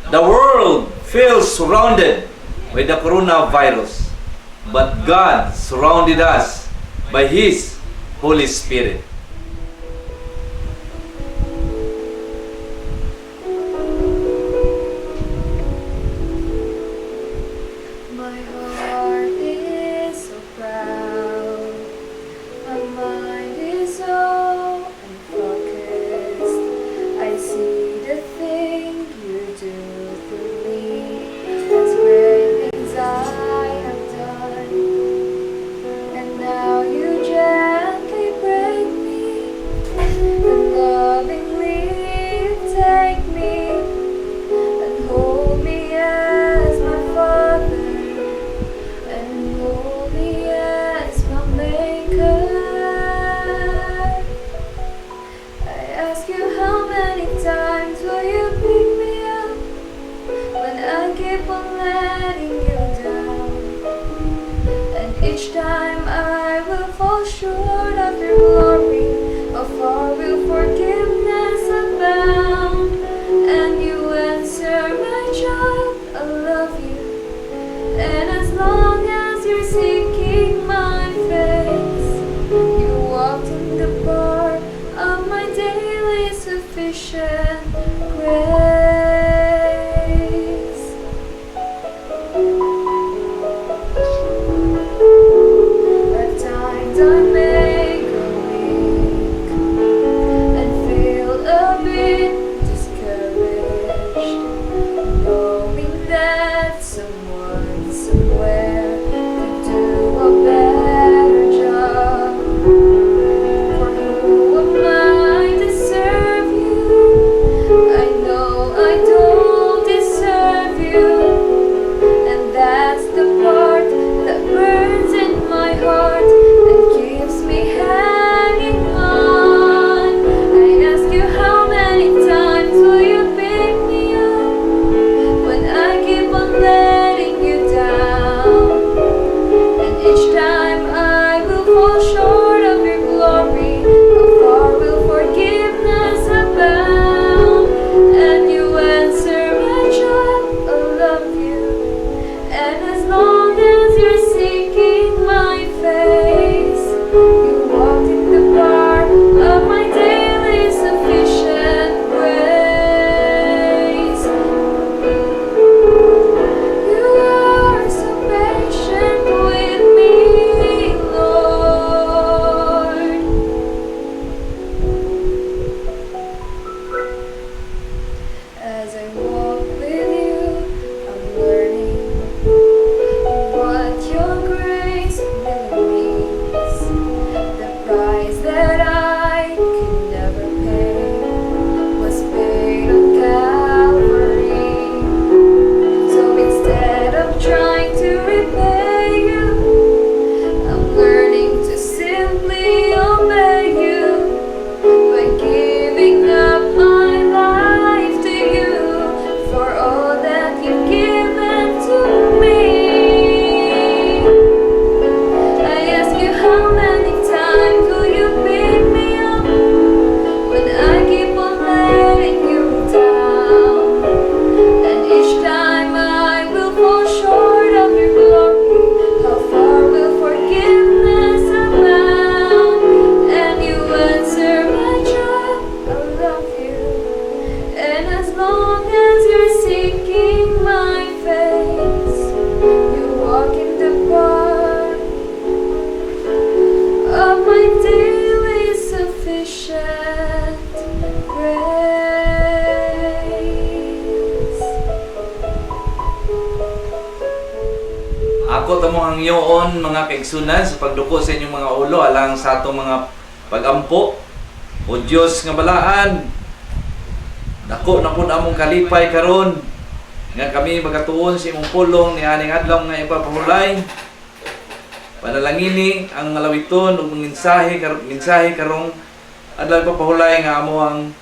The world feels surrounded by the coronavirus, but God surrounded us by His Holy Spirit. My heart is so proud, my mind is so unfocused. I see the thing you do through me, as great things I have done. And now you gently break me, and lovingly take me, and hold me as my Father, and hold me as my Maker. I ask you, how many times will you pick me up when I keep on letting you down? And each time I will fall short of your glory, how far will forgiveness abound? And you answer, my child, I love you. And as long as you're seeking my face, you walked in the bar of my daily sufficient grace. At times I may go weak and feel a bit discouraged, knowing that someone somewhere could do a better job. For who am I to serve you? I know I don't deserve you, and that's the part that burns in my heart and keeps me hanging on. I ask you, how many times will you pick me up when I keep on letting you down? And each time I will fall short of your glory, how far will forgiveness abound? And you answer, my child, I love you. And as long as you're seeking my face, you walk in the bar of my daily sufficient grace. You are so patient with me, Lord. As I walk with you, I'm learning what your grace really means. The price that I could never pay was paid on Calvary. So instead of trying to repay you, I'm learning to simply obey you by giving up my life to you for all that you've given to me. I ask you, how many times will you pick me up when I keep on letting you down? And each time I will fall short of your glory, how far will forgiveness abound? And you answer, my child, I love you. And as long as you're seeking my face, you walk in the bar of my daily sufficient grace. Ako tamo ang iyoon mga kaigsunan sa pagduko sa inyong mga ulo alang sa atong mga pagampo. O Dios nga balaan, dako na pud among kalipay karon nga kami magatuon sa imong pulong ni aning adlaw nga ipapahulay. Panalangini ang ngalawiton ug mensahe karong adlaw ipapahulay nga amo ang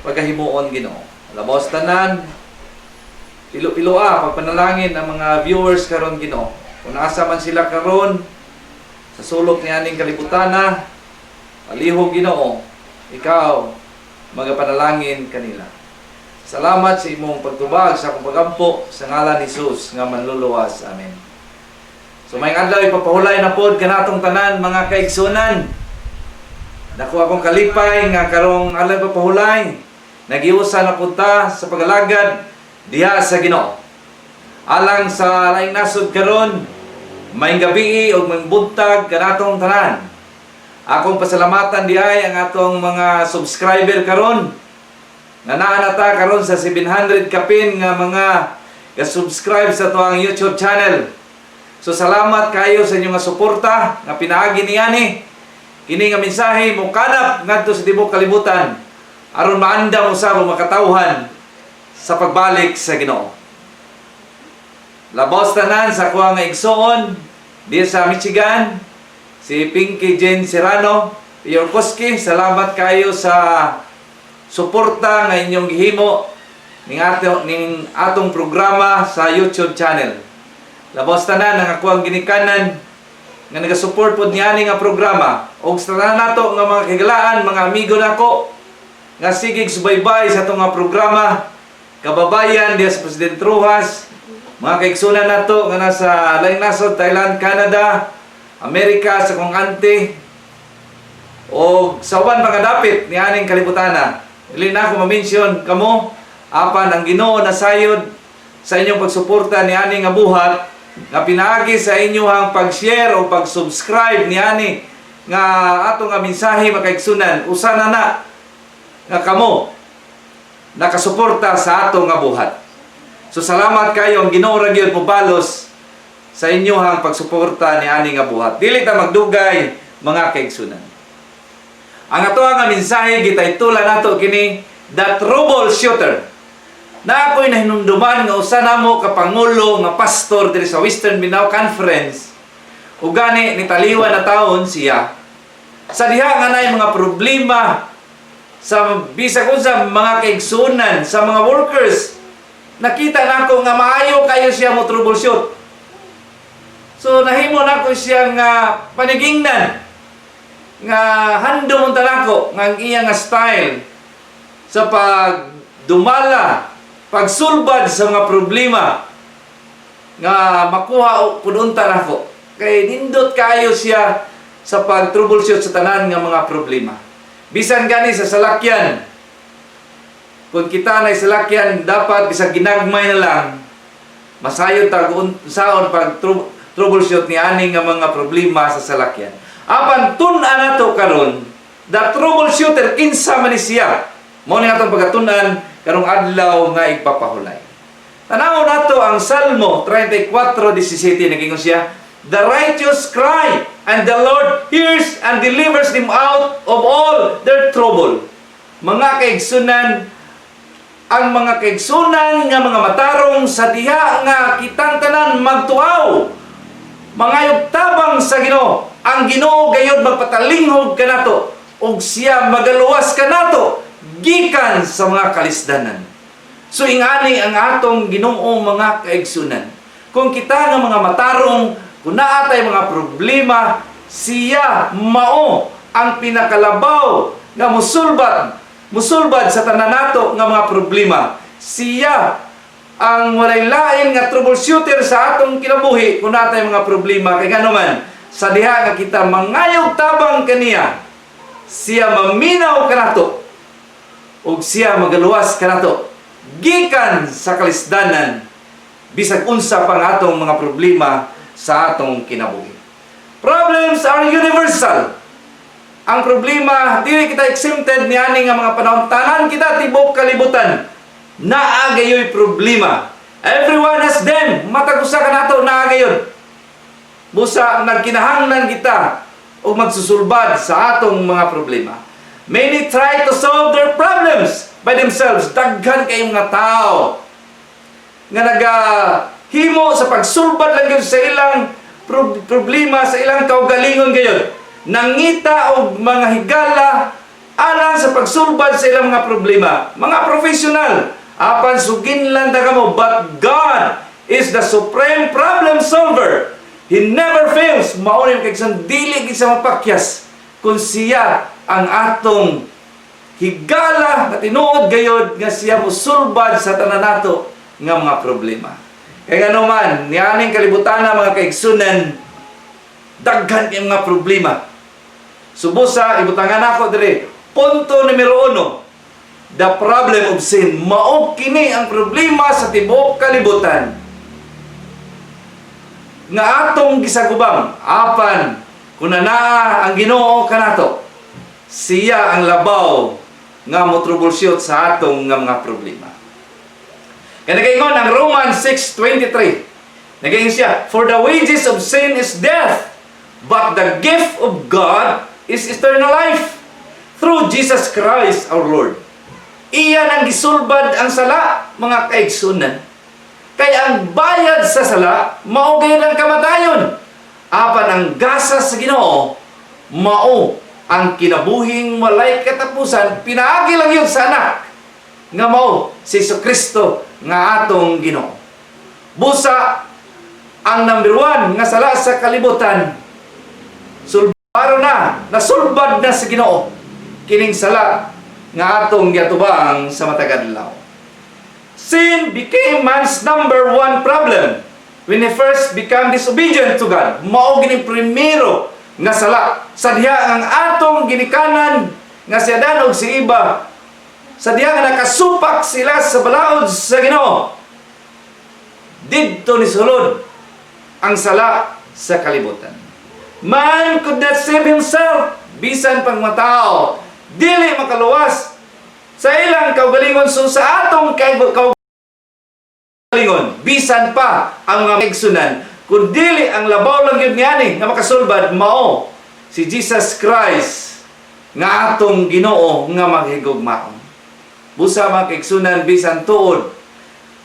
pagkahimuon Ginoo. Labaw sa tanan, pilo-piloa pagpanalangin ang mga viewers karon Ginoo. Kung asa man sila karon sa sulok ni aning kalibutana, palihog Ginoo, ikaw magapanalangin kanila. Salamat sa imong pagtubag sa akong pagampo sa ngalan ni Jesus nga manluluwas. Amen. So may adlaw ipapahulay na pod kanatong tanan mga kaigsunan. Dako akong kalipay nga karong adlaw ipapahulay. Nagiusa na punta sa pagalagad diha sa Ginoo. Alang sa laing nasod karon, may gabi o may buntag kanatong tanan. Akong pasalamatan diay ang atong mga subscriber karon. Nga naanata karon sa 700 kapin nga mga ka-subscribe sa tuang YouTube channel. So salamat kayo sa inyong suporta nga pinaagi niyani. Kini nga mensahe mo kanap ngadto sa tibuok kalibutan aron maandam usab makatawhan sa pagbalik sa Ginoo. Labaw tanan sa kuha nga igsoon diya sa Michigan, si Pinky Jane Serrano, Yorkoski, salamat kayo sa suporta nga inyong gihimo ning atong programa sa YouTube channel. Labos tanan ang ako ang ginikanan nga naga-support pod niani nga programa og sa tanan nato nga mga kagalaan, mga amigo nako nga sigig subaybay sa atong nga programa, kababayan diya sa President Rojas, mga kaigsunan nato nga nasa laing nasod Thailand, Canada, Amerika sa kong auntie o sa uban mga dapit nianing kalibutana. Dili na ako ma-mention kamo apan ang Ginoo nasayod sa inyong pagsuporta niani nga buhat nga pinaagi sa inyong pag-share o pag-subscribe niani nga ato nga mensahe makaigsunan usa na nga kamo nakasuporta sa ato nga buhat. So salamat kayo ang Ginoo ra gyud mobalos sa inyong pagsuporta niani nga buhat. Dili ta magdugay mga kaigsunan. Ang ato nga mensahe gitaytulan nato kini The Troubleshooter. Na ako'y nahinumduman nga usa namo ka pangulo nga pastor diri sa Western Mindanao Conference. Ug gani ni taliwan na taon siya. Sa diha nga nay mga problema sa bisag unsa mga kaigsunan sa mga workers. Nakita nako nga maayo kayo siya mo troubleshoot. So nahimo nako siya nga panigingnan nga handom unta nako nga iya nga style sa pagdumala, pagsulbad sa mga problema nga makuha pud unta nako. Kay nindot kayo siya sa pag-troubleshoot sa tanan nga mga problema. Bisan gani sa salakyan. Kung kita na salakyan dapat bisag ginagmay na lang masayod tag saon pag troubleshoot ni ani nga mga problema sa salakyan. Apan tun-an nato karon, the troubleshooter kinsa man siya. Mao ni atong pagatun-an karong adlaw nga ipapahulay. Tanaw nato ang Salmo 34:17 nagingon siya, the righteous cry and the Lord hears and delivers them out of all their trouble. Mga kaigsunan, ang mga kaigsunan nga mga matarong sa diha nga kitang tanan magtuaw, mangayog tabang sa Ginoo. Ang Ginoo gayud magpatalinghog kanato ug siya magaluwas kanato gikan sa mga kalisdanan. So ingani ang atong Ginoo mga kaigsunan. Kung kita nga mga matarong, kung naatay mga problema, siya mao ang pinakalabaw nga musulbad sa tanan nato nga mga problema. Siya ang walay lain nga troubleshooter sa atong kinabuhi kung naatay mga problema. Kay ngano man sa diha nga kita mangayog tabang kaniya, siya maminaw kanato ug siya magaluwas kanato gikan sa kalisdanan bisag unsa pang atong mga problema sa atong kinabuhi. Problems are universal. Ang problema dili kita exempted niani nga mga panahon. Tanan kita tibok kalibutan naa gayoy problema. Everyone has them. Matag usa kanato naa gayon. Busa nagkinahanglan kita o magsusulbad sa atong mga problema. Many try to solve their problems by themselves. Daghan kayong mga tao nga nagahimo sa pagsulbad lang yun sa ilang problema, sa ilang kaugalingon gayon. Nangita og mga higala alang sa pagsulbad sa ilang mga problema. Mga professional, apan suginlan ta kamo, but God is the supreme problem solver. He never fails. Mao ni kay isang dili gid sa mapakyas kung siya ang atong higala at tinuod gayod nga siya musulbad sa tanan nato nga mga problema. Kaya nga naman, niyaning kalibutan na mga kaigsunan, daghan kayong mga problema. Subusa, ibutangan ako dire. Punto numero 1, the problem of sin. Mao kini ang problema sa tibuok kalibutan. Nga atong gisagubang, apan, kung naa ang Ginoo kanato, siya ang labaw nga motroubleshoot sa atong nga mga problema. Kaya nagaingon ang Romans 6:23. Nagaingon siya, for the wages of sin is death, but the gift of God is eternal life through Jesus Christ our Lord. Iyan ang gisulbad ang sala, mga kaigsunan. Kaya ang bayad sa sala, mao gayud ang kamatayon. Apan ang gasas sa Ginoo, mao ang kinabuhing walay katapusan, pinaagi lang yun sa anak nga mao si Jesucristo nga atong Ginoo. Busa ang number 1 nga sala sa kalibutan, sulbaro na, nasulbad na sa Ginoo kining sala nga atong giatubang sa matag adlaw. Sin became man's number 1 problem when he first became disobedient to God. Mao gini primero nga sala sa diha ang atong ginikanan nga si Adan ug si Eva, sa diha nga nakasupak sila sa balaod sa Ginoo. Didto ni sulod ang sala sa kalibutan. Man could not save himself, bisan pang matao dili makaluwas sa ilang kaugalingon. So sa atong kaugalingon, bisan pa ang mga kaigsunan, kung dili ang labaw lang yun ngani nga makasulbad, mao si Jesus Christ nga atong Ginoo nga maghigugmaon. Busa mga kaigsunan, bisan tuod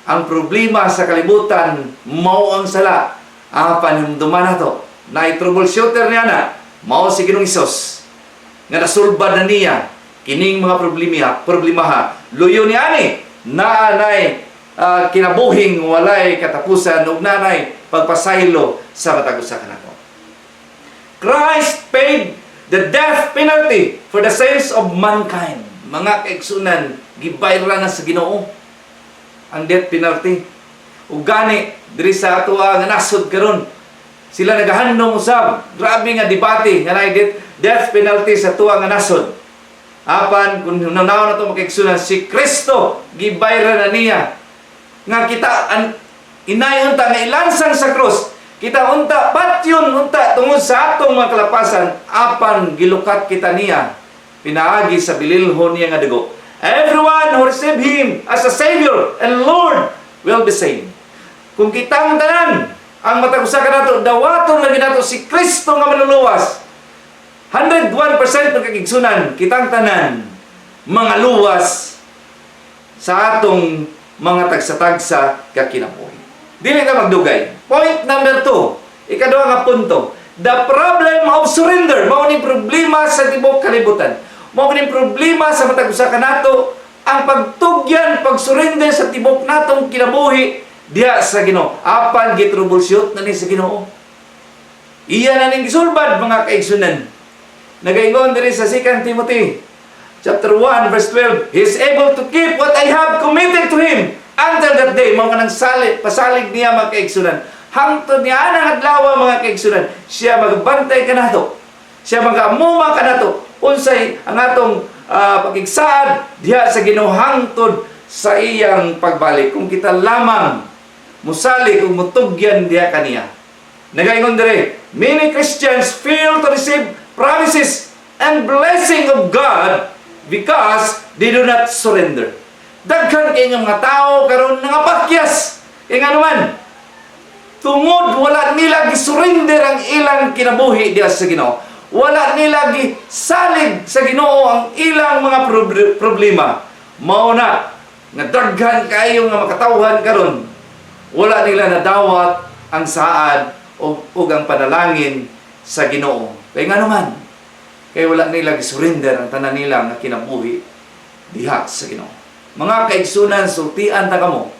ang problema sa kalibutan, mao ang sala, apan hinumduman nato na i-troubleshooter niya na, mao si Ginoong Hesus nga nasulbad na niya kining mga problema luyo ni ani naanay kinabuhing walay katapusan ug nanay pagpasaylo sa matag usa kanako. Christ paid the death penalty for the sins of mankind. Mga kaigsunan, gibayra na sa Ginoo ang death penalty. Ug gani diri sa ato nga nasod karon, sila nagahandom usab, grabe nga debate nga nay death penalty sa tuwa nga nasod. Apan kung nanaw na to makaigsunan, si Kristo gibayra na niya nga kita inay unta nga ilansang sa krus, kita unta patyon unta tungod sa atong mga kalapasan, apan gilukat kita niya pinaagi sa bililhon niya nga dugo. Everyone who receive Him as a Savior and Lord will be saved. Kung kitang tanan ang matag usa kanato, dawaton lagi nato si Kristo nga manluluwas, 101% ng kakigsunan, kitang tanan mga luwas sa atong mga tagsa-tagsa kakinabuhi. Dili ka magdugay. Point number 2, ikaduha nga punto, the problem of surrender. Mao ni problema sa tibuok kalibutan. Mao ni problema sa matag usa kanato, ang pagtugyan, pagsurrender sa tibuok natong kinabuhi diha sa Ginoo. Apan gitroubleshoot na ni sa Ginoo. Iya na ning gisulbad, mga kaigsunan. Nagaingon diri sa 2 Timothy chapter 1 verse 12, He is able to keep what I have committed to Him until that day. Mao kanang pasalig niya, mga kaigsunan. Hangtod niya anang adlaw, mga kaigsunan, siya magbantay kanato, siya magamuma kanato unsay ang atong pagigsaad diha sa Ginoo hangtod sa iyang pagbalik. Kung kita lamang musalig ug mutugyan diha kaniya. Nagaingon diri, many Christians fail to receive promises and blessing of God because they do not surrender. Daghan kay nga mga tao karon nangapakyas kay nga naman tungod wala nila gisurrender ang ilang kinabuhi diha sa Ginoo. Wala nila gisalig sa Ginoo ang ilang mga problema. Mao na nga daghan kayo nga makatawhan karon, wala nila nadawat ang saad ug ang panalangin sa Ginoo. Kaya nga naman, kaya wala nila gisurrender ang tanan nila nga kinabuhi diha sa Ginoo. Mga kaigsunan, sultian ta kamo.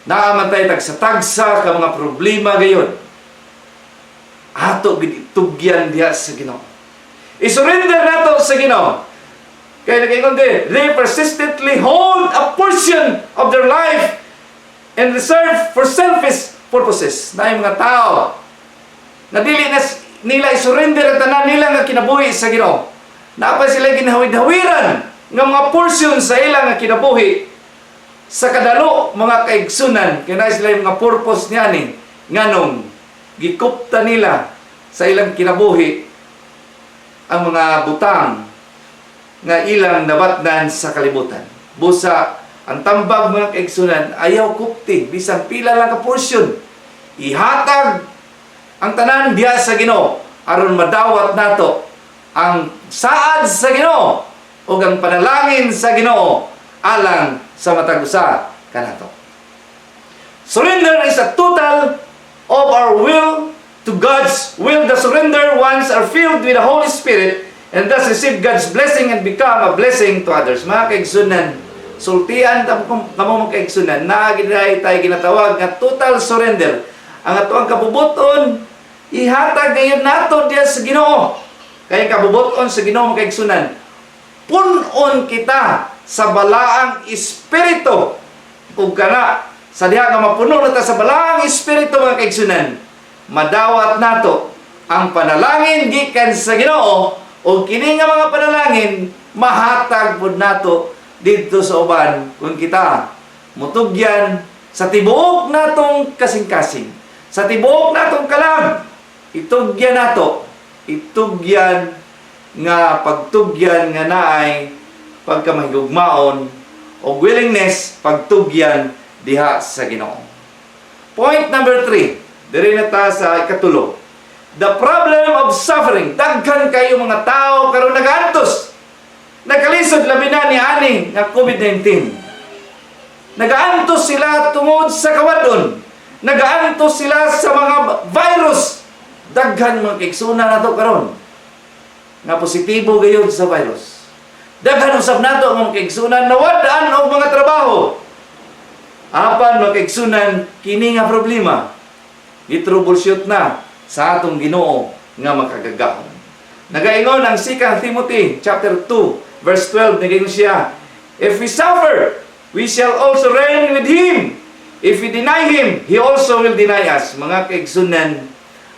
Naamantay tagsa-tagsa ka mga problema gayon. Ato gitugyan diha sa Ginoo. I-surrender nato sa Ginoo. Kaya nag-ingon they persistently hold a portion of their life and reserve for selfish purposes. Na yung mga tao na dili na nila isurrender ang tanan nila nga kinabuhi sa Ginoo. Napay sila ginhawid-hawiran nga mga portion sa ilang nga kinabuhi sa kadalo mga kaigsunan. Kaya na sila yung mga purpose niya ni nganong gikupta nila sa ilang kinabuhi ang mga butang nga ilang nabatnan sa kalibutan. Busa ang tambag mga kaigsunan ayaw kupti bisan pila lang ka portion. Ihatag ang tanan diha sa Ginoo aron madawat nato ang saad sa Ginoo ug ang panalangin sa Ginoo alang sa matag usa kanato. Surrender is a total of our will to God's will. The surrender ones are filled with the Holy Spirit and thus receive God's blessing and become a blessing to others. Mga kaigsunan, sultian kamo mga kaigsunan, na tayo ginatawag nga total surrender. Ang atoang kabubuton ihatag ngayon nato diya sa Ginoo. Kaya kabubuton sa Ginoo mga kaigsunan, punon kita sa balaang espiritu. Ug kana sa diha nga mapuno nata sa balaang espiritu mga kaigsunan, madawat nato ang panalangin gikan sa Ginoo o kini nga mga panalangin mahatag pud nato didto sa uban kung kita mutugyan sa tibuok natong kasing-kasing, sa tibuok natong kalam. Itugyan nato, itugyan nga pagtugyan nga naay pagkamahigugmaon o willingness pagtugyan diha sa Ginoo. Point number 3, diri na ta sa ikatulo. The problem of suffering. Daghan kayo mga tao karon nagaantos. Nagkalisod labi na ni ani nga COVID-19. Nagaantos sila tungod sa kawadon. Nagaantos sila sa mga virus. Daghan mga kaigsunan nato karon nga positibo gayud sa virus. Daghan usab nato mga kaigsunan nawad-an og mga trabaho. Apan mga kaigsunan kini nga problema i-troubleshoot na sa atong Ginoo nga makagagahon. Nagaingon ang 2 Timothy chapter 2 verse 12, nagaingon siya, if we suffer, we shall also reign with Him. If we deny Him, He also will deny us. Mga kaigsunan,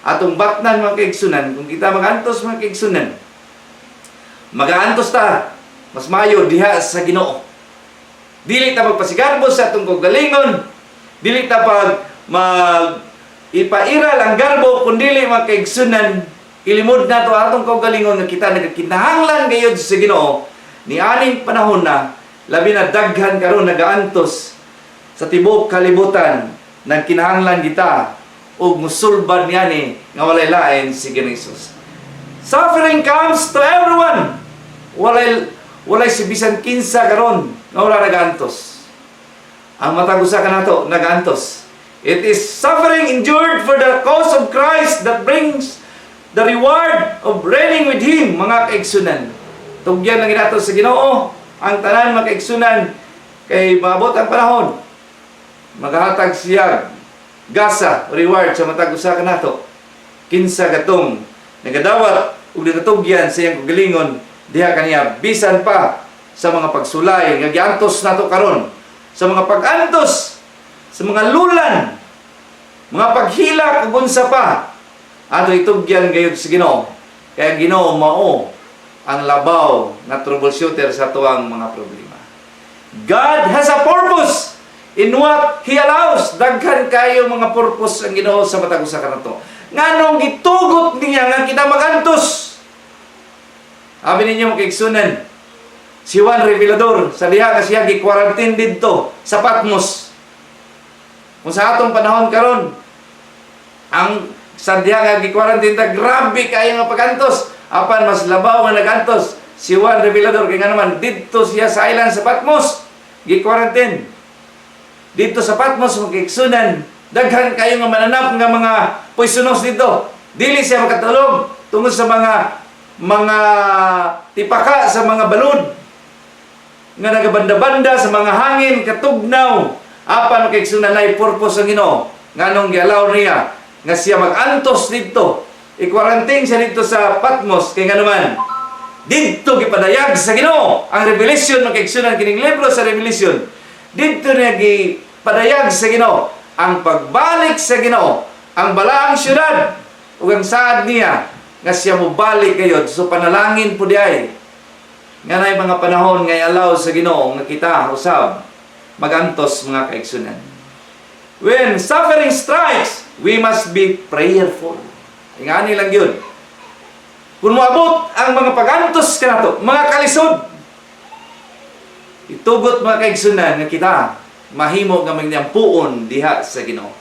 atong batnan mga kaigsunan, kung kita mag-antos mga kaigsunan, mag-aantos ta, mas mayo diha sa Ginoo. Dili ta magpasigarbo sa atong kagalingon, dili ta ipairal ang garbo, kundili mga kaigsunan, ilimod na to atong kaugalingon nga kita nagkinahanglan gayud sa Ginoo ni aning panahon na labi na daghan karon nagaantos sa tibuok kalibutan nagkinahanglan kita ug musulbad niani nga walay lain si Hesus. Suffering comes to everyone. Walay si bisan kinsa karon nga wala nagaantos. Ang matag usa kanato nagaantos. It is suffering endured for the cause of Christ that brings the reward of reigning with Him, mga kaigsunan. Tugyan lang nato sa Ginoo ang tanan mga kaigsunan kay maabot ang panahon. Maghatag siya gasa reward sa matag usa kanato. Kinsa katong nagadawat ug nagatugyan sa iyang kagalingon diha kaniya bisan pa sa mga pagsulay nga giantos nato karon, sa mga pag-antos, sa mga lulan, mga paghilak ug unsa pa ato itugyan gayud sa Ginoo. Kaya Ginoo mao ang labaw na troubleshooter sa tuwang mga problema. God has a purpose in what He allows. Daghan kayo mga purpose ang Ginoo sa matag usa kanato. Nganong gitugot niya nga kita magantos. Abi ninyo kaigsunan, si Juan Revelador sa diha nga siya gi-quarantine didto sa Patmos. Kung sa atong panahon karon, ang sa diha nga gi-quarantine ta grabe kayo nga pagantos. Apan mas labaw nga nagantos si Juan Revelador kay nga naman didto siya sa island sa Patmos, gi-quarantine. Dito sa Patmos magkaigsunan, daghan kayo nga mananap nga mga poisonos dito. Dili siya makatulog tungod sa mga tipaka sa mga balod nga nagabanda-banda sa mga hangin katugnaw. Apan kaigsunan nay purpose ang Ginoo nganong gialaw niya nga siya mag-antos dito, i-quarantine siya dito sa Patmos kay nga naman Didto gipadayag sa Ginoo ang revelation, mga kaigsunan, kining libro sa Revelation. Didto na gipadayag sa Ginoo ang pagbalik sa Ginoo, ang balaang syudad ug ang saad niya nga siya mo balik gayod. So panalangin po diay nga nay mga panahon nga allow sa Ginoo nga kita usab magantos, mga kaigsunan. When suffering strikes, we must be prayerful. Ingani lang yun. Kung moabot ang mga pagantos kanato, mga kalisod, itugot, mga kaigsunan, nga kita mahimo nga magnyampuon diha sa Ginoo.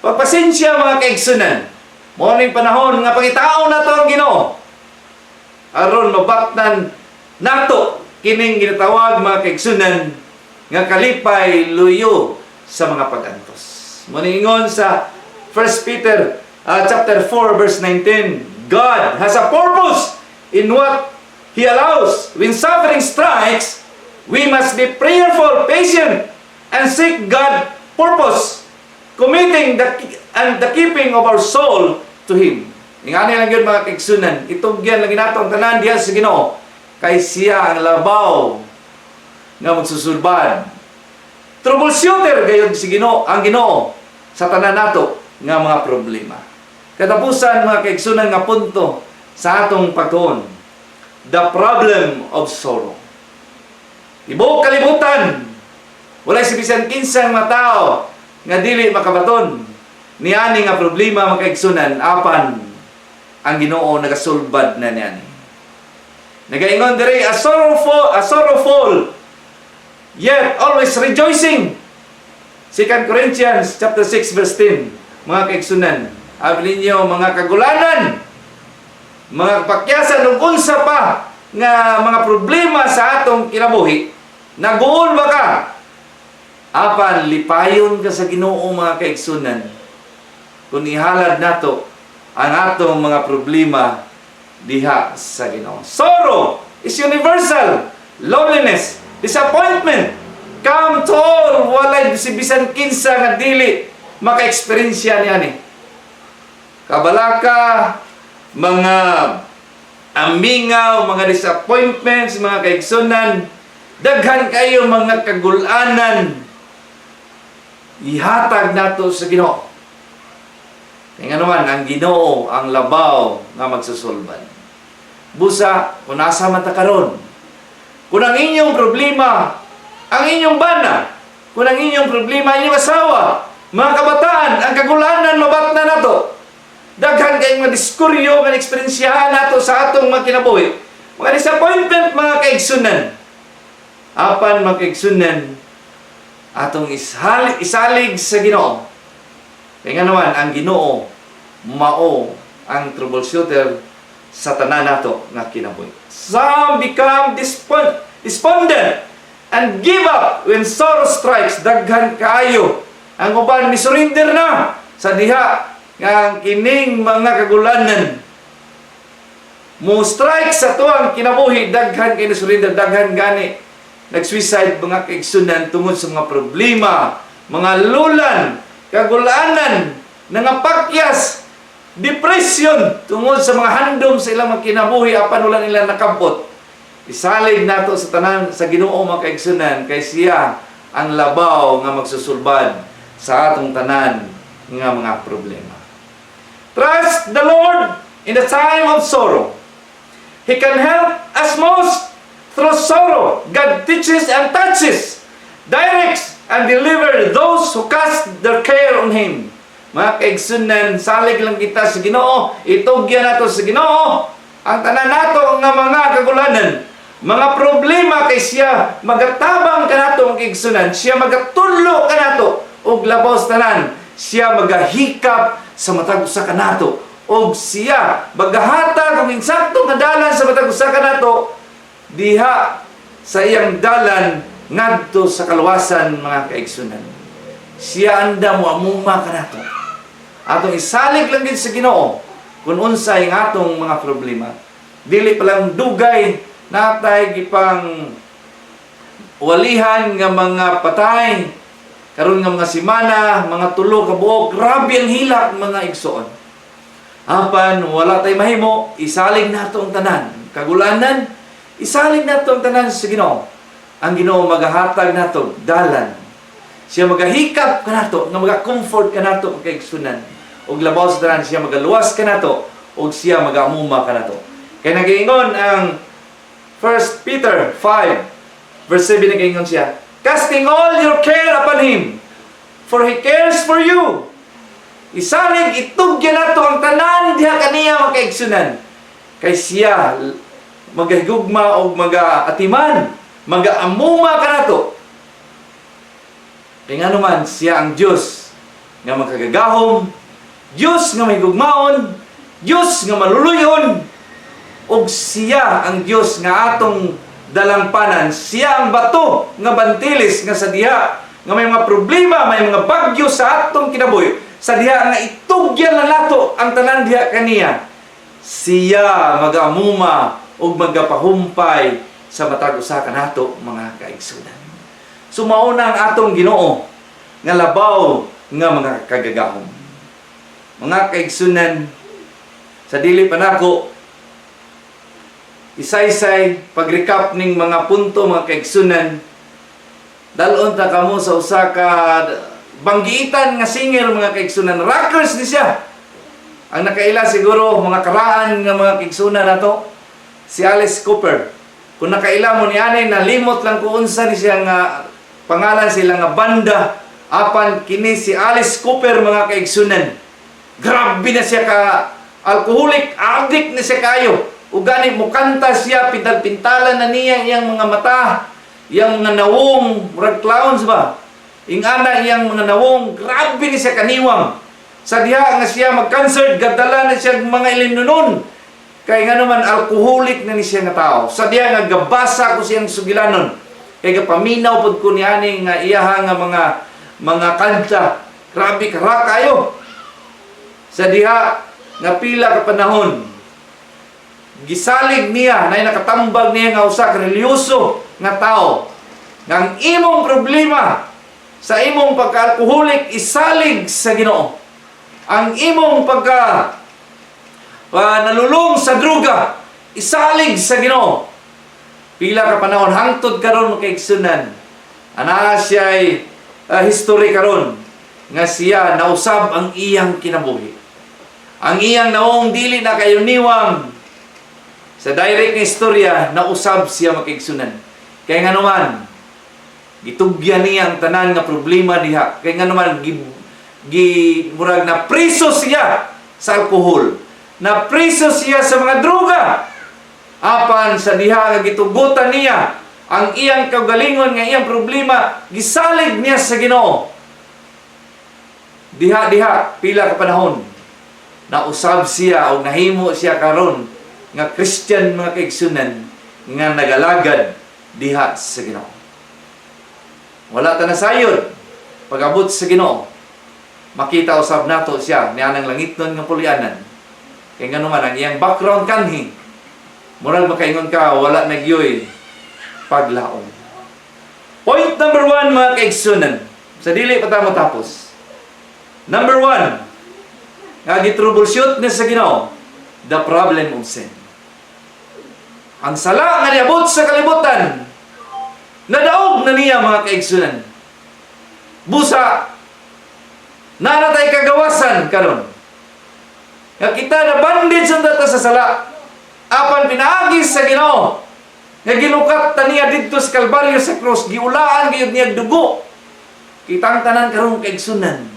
Pagpasensya, mga kaigsunan, mo ning panahon nga pangitaon nato ang Ginoo aron mabatnan nato kining ginatawag, mga kaigsunan, nga kalipay luyo sa mga pagantos. Mo ning ingon sa 1 Peter chapter 4 verse 19, God has a purpose in what He allows. When suffering strikes, we must be prayerful, patient, and seek God's purpose, committing the keeping of our soul to Him. Ingani lang yun, mga kaigsunan. Itugyan lang nato ang tanan diha sa Ginoo, kay siya ang labaw nga magsusulbad. Troubleshooter gayud si Ginoo, ang Ginoo sa tanan nato nga mga problema. Katapusan, mga kaigsunan, nga punto sa atong pagtuon, the problem of sorrow. Tibuok kalibutan, walay si bisan kinsang mga tao nga dili makabaton niani nga problema, mga kaigsunan, apan ang Ginoo nagasulbad na niani. Nagaingon diri, a sorrowful yet always rejoicing. 2 Corinthians chapter 6 verse 10, mga kaigsunan, abli ninyo, mga kagulanan, mga pakyasan ug unsa pa nga mga problema sa atong kinabuhi, naguol ba ka? Apan lipayon ka sa Ginoo, mga kaigsunan, kung ihalad nato ang atong mga problema diha sa Ginoo. Sorrow is universal. Loneliness, disappointment, come to all, walay si bisan kinsa nga dili maka-eksperyensya niya ni. Kabalaka, mga amingaw, mga disappointments, mga kaigsunan, daghan kayo mga kagulanan, ihatag nato sa Ginoo. Kaya naman, ang Ginoo ang labaw nga magsusulban. Busa, kung nasa mata karon, kung ang inyong problema, ang inyong bana, kung ang inyong problema, inyong asawa, mga kabataan, ang kagulanan, mabat na nato. Daghan kayong mga diskuryo, mga eksperyensyahan nato sa atong mga kinabuhi. Mga disappointment, mga kaigsunan. Apan, mga kaigsunan, atong isalig sa Ginoo. Kaya nga naman, ang Ginoo, mao ang troubleshooter sa tanan nato nga kinabuhi. Some become despondent and give up when sorrow strikes. Daghan kaayo ang uban ni surrender na sa diha nga kining mga kagulanan mo strike sa tuang kinabuhi. Daghan kay ni surrender, daghan gani nag-suicide, mga kaigsunan, tungod sa mga problema, mga lulan, kagulanan, nangapakyas, depression, tungod sa mga handom sa ilang mga kinabuhi, apan wala nila nakampot. Isalig nato sa tanan sa Ginoo, mga kaigsunan, kay siya ang labaw nga magsusulbad sa atong tanan nga mga problema. Trust the Lord in the time of sorrow. He can help us most through sorrow. God teaches and touches, directs and delivers those who cast their care on Him. Mga kaigsunan, salig lang kita sa Ginoo, itugyan nato sa Ginoo ang tanan nato nga mga kagulanan, mga problema, kay siya magatabang kanato, mga kaigsunan, siya magatudlo kanato og labaw sa tanan, siya magahikap sa matag usa kanato, og siya magahatag og insakto nga dalan sa matag usa kanato diha sa iyang dalan ngadto sa kaluwasan, mga kaigsunan. Siya anda mo amuma kanato. Atong isalig lang din sa Ginoo kung unsay ang atong mga problema. Dili pa lang dugay natay gipang walihan nga mga patay karon nga mga semana, mga tulo ka buok, grabe ang hilak, mga igsoon. Apan wala tay mahimo, isalig nato ang tanan kagulanan, isalig nato ang tanan sa Ginoo. Ang Ginoo magahatag nato dalan. Siya magahikap kanato, nga maga-comfort kanato kaigsunan. Og labaw sa tanan siya magaluwas kanato, og siya magamuma kanato. Kaya nag-iingon ang 1 Peter 5 verse 7 nag-iingon siya, casting all your care upon Him, for He cares for you. Isalig itugyan nato ang tanan diha kaniya makaigsunan. Kay siya magahigugma o magaatiman, magaamuma kanato. Kaya nga naman siya ang Diyos nga makagagahom, Diyos nga mahigugmaon, Diyos nga maluluyon, o siya ang Diyos nga atong dalampanan. Siya ang bato nga bantilis nga sa diha nga may mga problema, may mga bagyo sa atong kinabuhi. Sa diha nga itugyan na nato ang tanan diha kaniya. Siya magamuma ug magapahumpay sa matag usa kanato mga kaigsunan. Sumauna ang atong Ginoo nga labaw nga mga kagagahom. Mga kaigsunan, sa dili pa nako isay-say pag-recap ning mga punto mga kaigsunan. Dalon ta kamo sa usa ka banggiitan nga singer mga kaigsunan. Rockers ni siya. Ang nakaila siguro mga karaan nga mga kaigsunan nato si Alice Cooper. Kung nakaila mo ni anay nalimot lang kung unsa ni siya nga pangalan sila nga banda apan kini si Alice Cooper mga kaigsunan. Grabe na siya ka alcoholic, addict na siya kayo. Ug gani mo kanta siya pintal-pintalan na niya iyang mga mata. Yang mga nawong, murag clowns ba? Ingana iyang mga nawong, grabe ni siya kaniwang. Sa diha nga siya mag-concert, gadala na siya mga ilinunon. Kaya nga naman, alcoholic na ni siya nga tao. Sa diha nga gabasa ko siyang sugilanon. Kaya paminaw pod ko ni ani nga iyaha nga mga kanta. Grabe kara kayo. Sa diha nga pila ka panahon, gisalig niya, na nakatambag niya nga usa ka relyoso nga tao. Nga ang imong problema sa imong pagka-alcoholic, isalig sa Ginoo. Ang imong pagka nalulong sa druga, isalig sa Ginoo. Pila ka panahon, hangtod karon makaigsunan. Ana siya'y history karon nga siya nausab ang iyang kinabuhi. Ang iyang naong dili na kayuniwang sa direct nga istorya, nausab siya makaigsunan. Kaya nga naman, gitugyan niya ang tanan nga problema diha. Kaya nga naman, murag na priso siya sa alkohol. Na priso siya sa mga droga. Apan sa diha nga gitugutan niya ang iyang kagalingon nga iyang problema, gisalig niya sa Ginoo. Diha, pila ka panahon, nausab siya o nahimo siya karon nga Christian mga kaigsunan nga nagalagad diha sa Ginoo. Wala ta nasayod pag-abot sa Ginoo. Makita usab nato siya niya nang langitnon nga pulyanan. Kay nga naman ang iyang background kanhi. Murag makaingon ka wala nagyoy paglaom. Point number 1 mga kaigsunan. Sa dili pa ta matapos. Number 1, nga gitroubleshoot na sa Ginoo, the problem of sin. Ang sala nga niabot sa kalibutan, nadaog na niya mga kaigsunan. Busa, nanatay kagawasan karon. Nga kita na bandage sa sa sala, apan pinaagis sa Ginoo. Nga ginukat ta niya didto sa Kalbaryo sa krus, giulaan gyud niya dugo. Kitang tanan karon kaigsunan,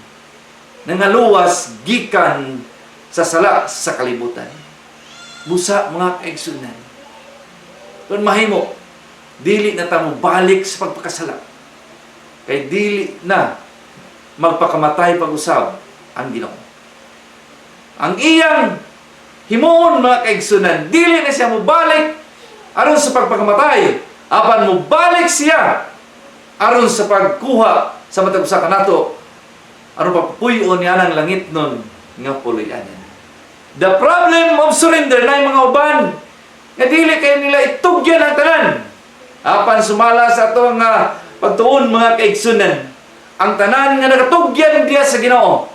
nangaluwas gikan sa sala sa kalibutan. Busa mga kaigsunan. Kung mahimo, dili na ta mo balik sa pagpakasala. Kay dili na magpakamatay pag-usab ang Ginoo. Ang iyang himuon mga kaigsunan, dili na siya mo balik aron sa pagpakamatay. Apan mo balik siya aron sa pagkuha sa matag usa kanato aron papuy-on niya ng langit nun nga puluyanan. The problem of surrender na mga uban nga dili kayo nila itugyan ang tanan. Apan sumala sa ato nga pagtuon mga kaigsunan, ang tanan nga nakatugyan diya sa Ginoo,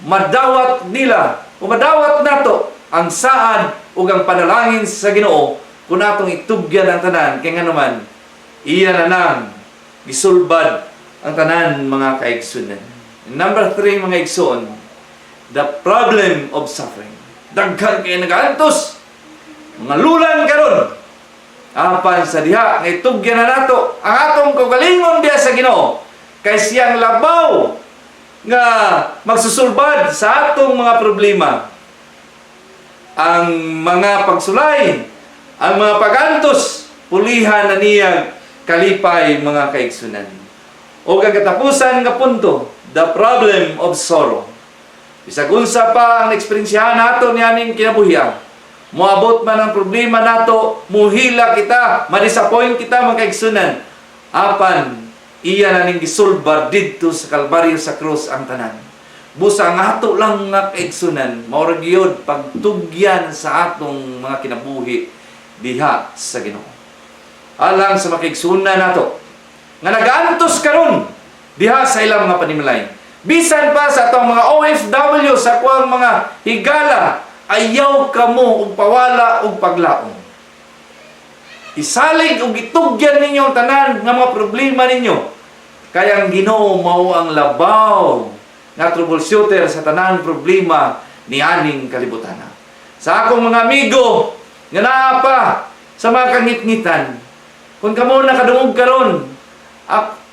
madawat nila o madawat nato ang saad ug ang panalangin sa Ginoo kung atong itugyan ang tanan, kaya nga naman, iya na nang gisulbad ang tanan mga kaigsunan. Number 3, mga igsoon, the problem of suffering. Daghan kayo nag-antos, mga lulan karon. Apan sa diha, nga itugyan na nato ang atong kaugalingon diha sa Ginoo, kay siyang labaw nga magsusulbad sa atong mga problema. Ang mga pagsulay, ang mga pagantos, pulihan na niyang kalipay mga kaigsunan. O kagatapusan nga punto, the problem of sorrow. Bisag unsa pa ang eksperyensyahan nato niyaning kinabuhian, moabot man ang problema nato, muhila kita, ma-disappoint kita mga kaigsunan, apan iya na ning gisulbar didto sa Kalbaryo sa krus ang tanan. Busa nga ato lang nga kaigsunan, mao ra gyud pagtugyan sa atong mga kinabuhi diha sa Ginoo. Alang sa makigsunan nato nga nagaantos karon diha sa ilang mga panimlay. Bisan pa sa atong mga OFW sa kuang mga higala, ayaw kamo og pawala og paglaom. Isalig og itugyan ninyo ang tanan nga mga problema ninyo. Kaya ang Ginoo mao ang labaw nga troubleshooter sa tanan problema ni aning kalibutan. Sa akong mga amigo nga naa pa sa mga kangit-ngitan, kung kamo nakadungog karon,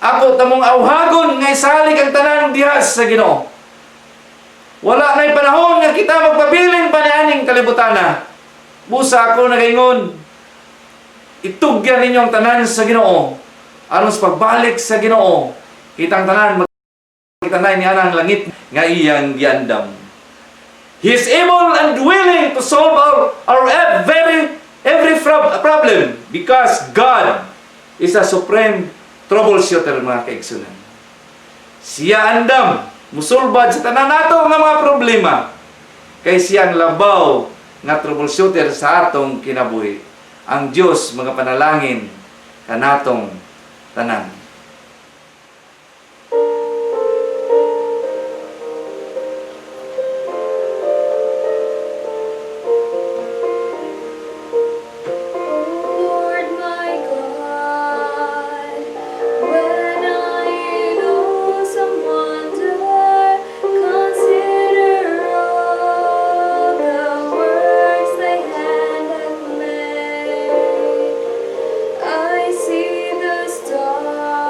ako tamong awhagon nga isalig ang tanan diha sa Ginoo. Wala na'y panahon nga kita magpabilin pa ni aning kalibutana. Busa ako nagaingon, itugyan ninyo ang tanan sa Ginoo. Aron sa pagbalik sa Ginoo, kitang tanan kita na ni anang langit nga iyang giandam. He is able and willing to solve our every problem, because God is a supreme troubleshooter mga kaigsunan. Siya andam musulbad sa tanan nato nga mga problema, kay siyang labaw nga troubleshooter sa atong kinabuhi. Ang Dios mga panalangin kanatong tanan. Lord my God, when I in awesome wonder consider all the works thy hand hath made, I see the stars.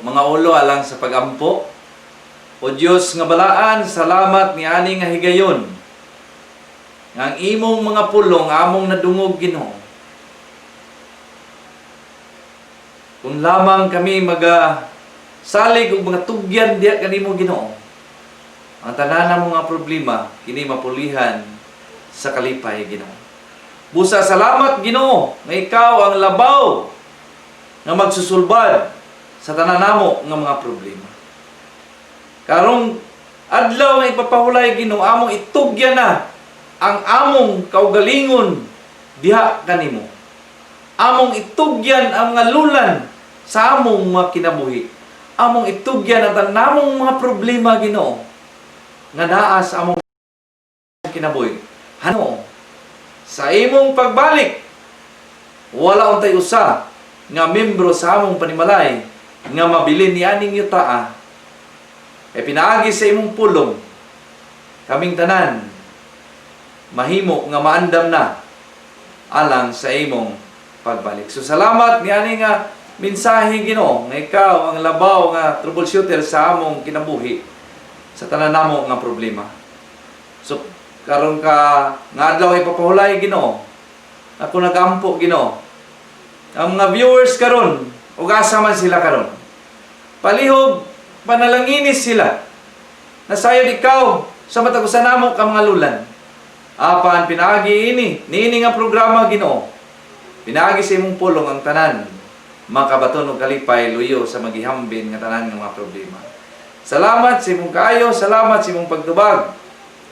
mga ulo alang sa pagampo. O Dios nga balaan, salamat ni ani nga higayon. Nga ang imong mga pulong among nadungog Ginoo. Kung lamang kami salig og mga tugyan diya kanimo Ginoo, ang tanan mga problema kini mapulihan sa kalipay Ginoo. Busa salamat Ginoo nga ikaw ang labaw nga magsusulbad sa tanan namo nga mga problema. Karong adlaw nga ipapahulay Ginoo, among itugyan na ang among kaugalingon diha kanimo. Among itugyan ang mga lulan sa among mga kinabuhi. Among itugyan ang tanamong mga problema Ginoo nga naa sa among kinabuhi. Hano sa imong pagbalik, wala untay usa nga membro sa among panimalay nga mabilin ni aning yutaa. E pinaagi sa imong pulong, kaming tanan, mahimo nga maandam na alang sa imong pagbalik. So salamat ni ani nga mensahe Ginoo nga ikaw ang labaw nga troubleshooter sa among kinabuhi sa tanan namo nga problema. So karon ka nga adlaw ipapahulay Ginoo, ako nagampo Ginoo. Ang mga viewers karon, ug asa man sila karon, palihog panalanginis sila. Nasayod ikaw sa matagusan namo ka mga lulan. Apan pinaagi niini nga programa Ginoo. Pinaagi sa imong pulong ang tanan makabaton og kalipay luyo sa magihambin nga tanan nga mga problema. Salamat sa imong kaayo, salamat sa imong pagtubag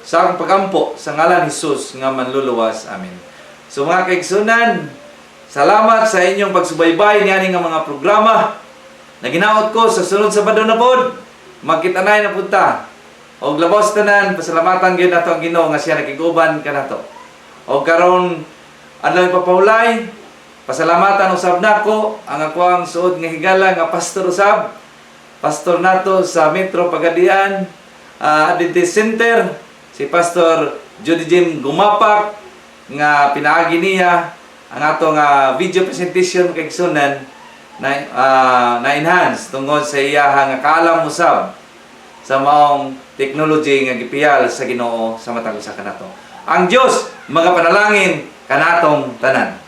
sa akong pagampo sa ngalan ni Hesus nga manluluwas. Amen. So mga kaigsunan, salamat sa inyong pagsubaybay niani nga mga programa. Naginaot ko sa sunod Sabado na pod, magkitanay na punta. Og labos tanan, pasalamatan gyud nato ang Ginoo nga siya nakiguban kanato. Og karon adlaw ipapahulay, pasalamatan usab nako ang ako ang suod nga higala nga pastor usab. Pastor nato sa Metro Pagadian Adventist Center, si Pastor Judy Jim Gumapak nga pinaagi niya ang ato nga video presentation kay Sunan na enhance tungod sa iyaha nga kaalam usab sa maong technology nga gipiyal sa Ginoo sa matag usa kanato. Ang Dios magapanalangin kanatong tanan.